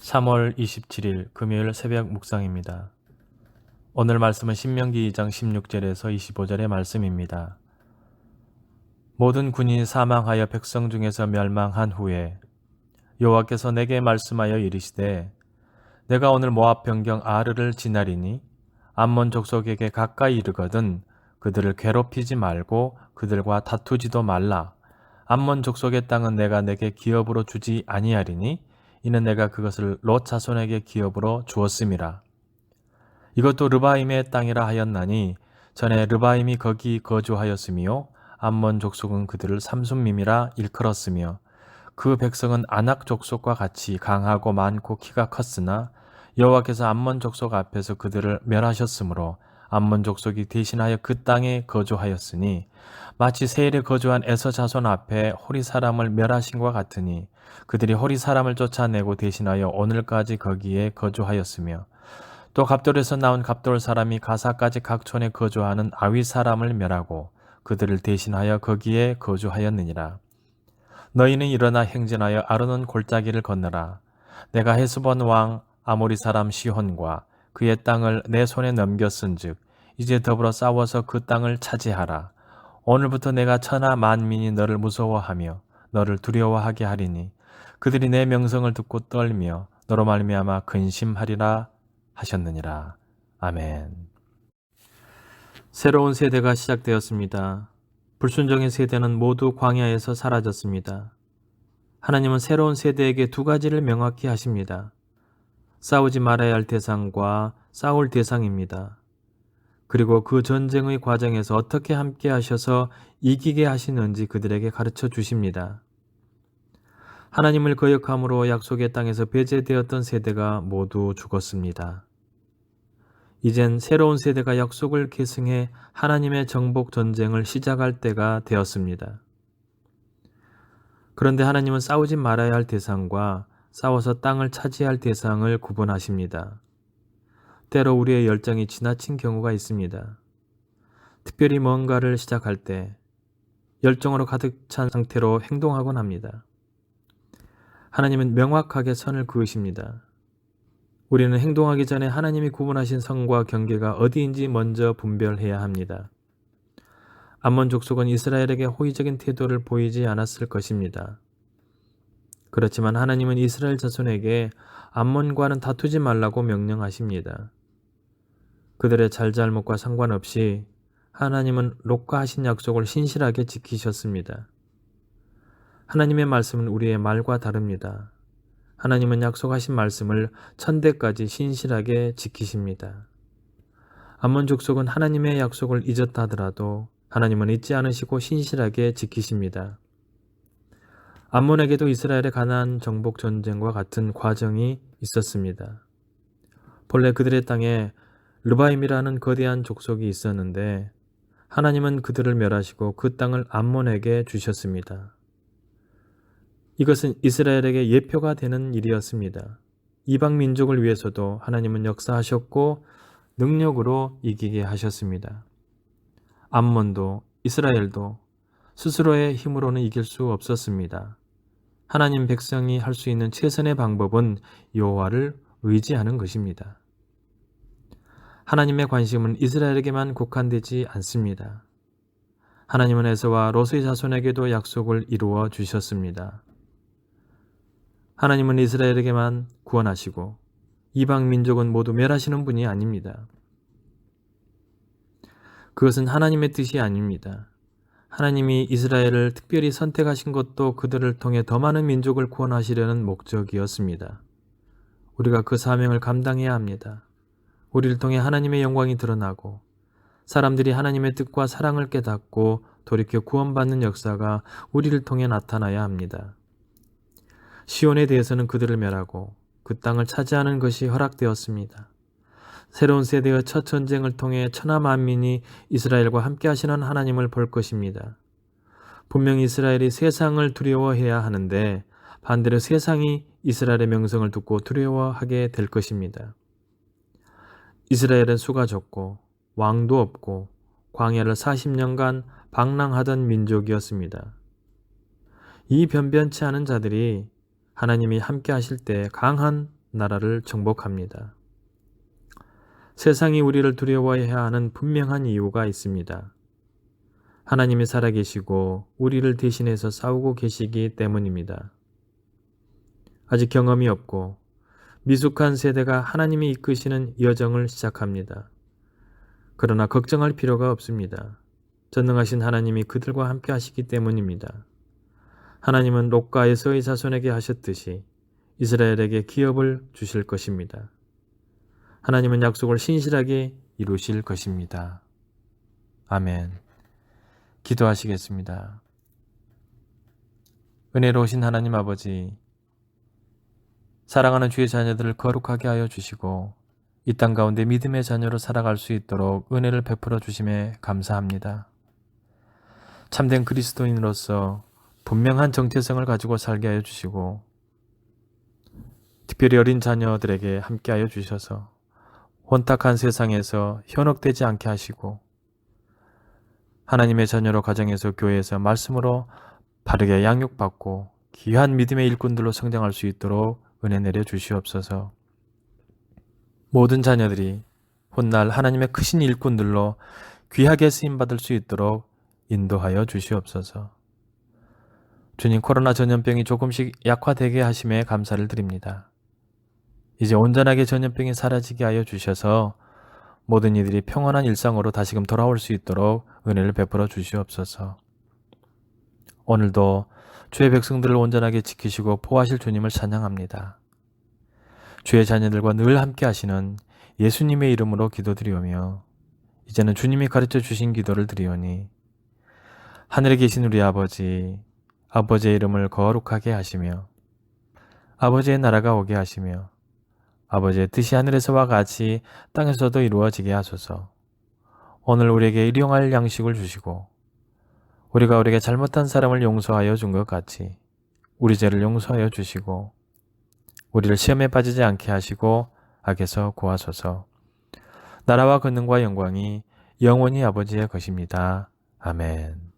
3월 27일 금요일 새벽 묵상입니다. 오늘 말씀은 신명기 2장 16절에서 25절의 말씀입니다. 모든 군인이 사망하여 백성 중에서 멸망한 후에 여호와께서 내게 말씀하여 이르시되 내가 오늘 모압 병경 아르를 지나리니 암몬 족속에게 가까이 이르거든 그들을 괴롭히지 말고 그들과 다투지도 말라. 암몬 족속의 땅은 내가 내게 기업으로 주지 아니하리니 이는 내가 그것을 롯 자손에게 기업으로 주었음이라. 이것도 르바임의 땅이라 하였나니 전에 르바임이 거기 거주하였으며 암몬 족속은 그들을 삼순밈이라 일컬었으며 그 백성은 아낙 족속과 같이 강하고 많고 키가 컸으나 여호와께서 암몬 족속 앞에서 그들을 멸하셨으므로 암몬 족속이 대신하여 그 땅에 거주하였으니 마치 세일에 거주한 에서 자손 앞에 호리 사람을 멸하신 것 같으니 그들이 호리 사람을 쫓아내고 대신하여 오늘까지 거기에 거주하였으며 또 갑돌에서 나온 갑돌 사람이 가사까지 각촌에 거주하는 아위 사람을 멸하고 그들을 대신하여 거기에 거주하였느니라. 너희는 일어나 행진하여 아르논 골짜기를 건너라. 내가 헤스본 왕 아모리 사람 시혼과 그의 땅을 내 손에 넘겼은즉 이제 더불어 싸워서 그 땅을 차지하라. 오늘부터 내가 천하 만민이 너를 무서워하며 너를 두려워하게 하리니 그들이 내 명성을 듣고 떨며 너로 말미암아 근심하리라 하셨느니라. 아멘. 새로운 세대가 시작되었습니다. 불순종의 세대는 모두 광야에서 사라졌습니다. 하나님은 새로운 세대에게 두 가지를 명확히 하십니다. 싸우지 말아야 할 대상과 싸울 대상입니다. 그리고 그 전쟁의 과정에서 어떻게 함께 하셔서 이기게 하시는지 그들에게 가르쳐 주십니다. 하나님을 거역함으로 약속의 땅에서 배제되었던 세대가 모두 죽었습니다. 이젠 새로운 세대가 약속을 계승해 하나님의 정복 전쟁을 시작할 때가 되었습니다. 그런데 하나님은 싸우지 말아야 할 대상과 싸워서 땅을 차지할 대상을 구분하십니다. 때로 우리의 열정이 지나친 경우가 있습니다. 특별히 뭔가를 시작할 때 열정으로 가득 찬 상태로 행동하곤 합니다. 하나님은 명확하게 선을 그으십니다. 우리는 행동하기 전에 하나님이 구분하신 선과 경계가 어디인지 먼저 분별해야 합니다. 암몬 족속은 이스라엘에게 호의적인 태도를 보이지 않았을 것입니다. 그렇지만 하나님은 이스라엘 자손에게 암몬과는 다투지 말라고 명령하십니다. 그들의 잘잘못과 상관없이 하나님은 롯과 하신 약속을 신실하게 지키셨습니다. 하나님의 말씀은 우리의 말과 다릅니다. 하나님은 약속하신 말씀을 천대까지 신실하게 지키십니다. 암몬 족속은 하나님의 약속을 잊었다 하더라도 하나님은 잊지 않으시고 신실하게 지키십니다. 암몬에게도 이스라엘의 가나안 정복 전쟁과 같은 과정이 있었습니다. 본래 그들의 땅에 르바임이라는 거대한 족속이 있었는데 하나님은 그들을 멸하시고 그 땅을 암몬에게 주셨습니다. 이것은 이스라엘에게 예표가 되는 일이었습니다. 이방 민족을 위해서도 하나님은 역사하셨고 능력으로 이기게 하셨습니다. 암몬도 이스라엘도 스스로의 힘으로는 이길 수 없었습니다. 하나님 백성이 할 수 있는 최선의 방법은 여호와를 의지하는 것입니다. 하나님의 관심은 이스라엘에게만 국한되지 않습니다. 하나님은 에서와 롯의 자손에게도 약속을 이루어 주셨습니다. 하나님은 이스라엘에게만 구원하시고 이방 민족은 모두 멸하시는 분이 아닙니다. 그것은 하나님의 뜻이 아닙니다. 하나님이 이스라엘을 특별히 선택하신 것도 그들을 통해 더 많은 민족을 구원하시려는 목적이었습니다. 우리가 그 사명을 감당해야 합니다. 우리를 통해 하나님의 영광이 드러나고 사람들이 하나님의 뜻과 사랑을 깨닫고 돌이켜 구원받는 역사가 우리를 통해 나타나야 합니다. 시온에 대해서는 그들을 멸하고 그 땅을 차지하는 것이 허락되었습니다. 새로운 세대의 첫 전쟁을 통해 천하 만민이 이스라엘과 함께 하시는 하나님을 볼 것입니다. 분명히 이스라엘이 세상을 두려워해야 하는데 반대로 세상이 이스라엘의 명성을 듣고 두려워하게 될 것입니다. 이스라엘은 수가 적고 왕도 없고 광야를 40년간 방랑하던 민족이었습니다. 이 변변치 않은 자들이 하나님이 함께 하실 때 강한 나라를 정복합니다. 세상이 우리를 두려워해야 하는 분명한 이유가 있습니다. 하나님이 살아계시고 우리를 대신해서 싸우고 계시기 때문입니다. 아직 경험이 없고 미숙한 세대가 하나님이 이끄시는 여정을 시작합니다. 그러나 걱정할 필요가 없습니다. 전능하신 하나님이 그들과 함께 하시기 때문입니다. 하나님은 롯과 에서의 자손에게 하셨듯이 이스라엘에게 기업을 주실 것입니다. 하나님은 약속을 신실하게 이루실 것입니다. 아멘. 기도하시겠습니다. 은혜로우신 하나님 아버지, 사랑하는 주의 자녀들을 거룩하게 하여 주시고 이 땅 가운데 믿음의 자녀로 살아갈 수 있도록 은혜를 베풀어 주심에 감사합니다. 참된 그리스도인으로서 분명한 정체성을 가지고 살게 하여 주시고 특별히 어린 자녀들에게 함께 하여 주셔서 혼탁한 세상에서 현혹되지 않게 하시고 하나님의 자녀로 가정에서 교회에서 말씀으로 바르게 양육받고 귀한 믿음의 일꾼들로 성장할 수 있도록 은혜 내려 주시옵소서. 모든 자녀들이 훗날 하나님의 크신 일꾼들로 귀하게 쓰임받을 수 있도록 인도하여 주시옵소서. 주님, 코로나 전염병이 조금씩 약화되게 하심에 감사를 드립니다. 이제 온전하게 전염병이 사라지게 하여 주셔서 모든 이들이 평온한 일상으로 다시금 돌아올 수 있도록 은혜를 베풀어 주시옵소서. 오늘도 주의 백성들을 온전하게 지키시고 보호하실 주님을 찬양합니다. 주의 자녀들과 늘 함께 하시는 예수님의 이름으로 기도드리오며 이제는 주님이 가르쳐 주신 기도를 드리오니 하늘에 계신 우리 아버지, 아버지의 이름을 거룩하게 하시며 아버지의 나라가 오게 하시며 아버지의 뜻이 하늘에서와 같이 땅에서도 이루어지게 하소서. 오늘 우리에게 일용할 양식을 주시고 우리가 우리에게 잘못한 사람을 용서하여 준 것 같이 우리 죄를 용서하여 주시고 우리를 시험에 빠지지 않게 하시고 악에서 구하소서. 나라와 권능과 영광이 영원히 아버지의 것입니다. 아멘.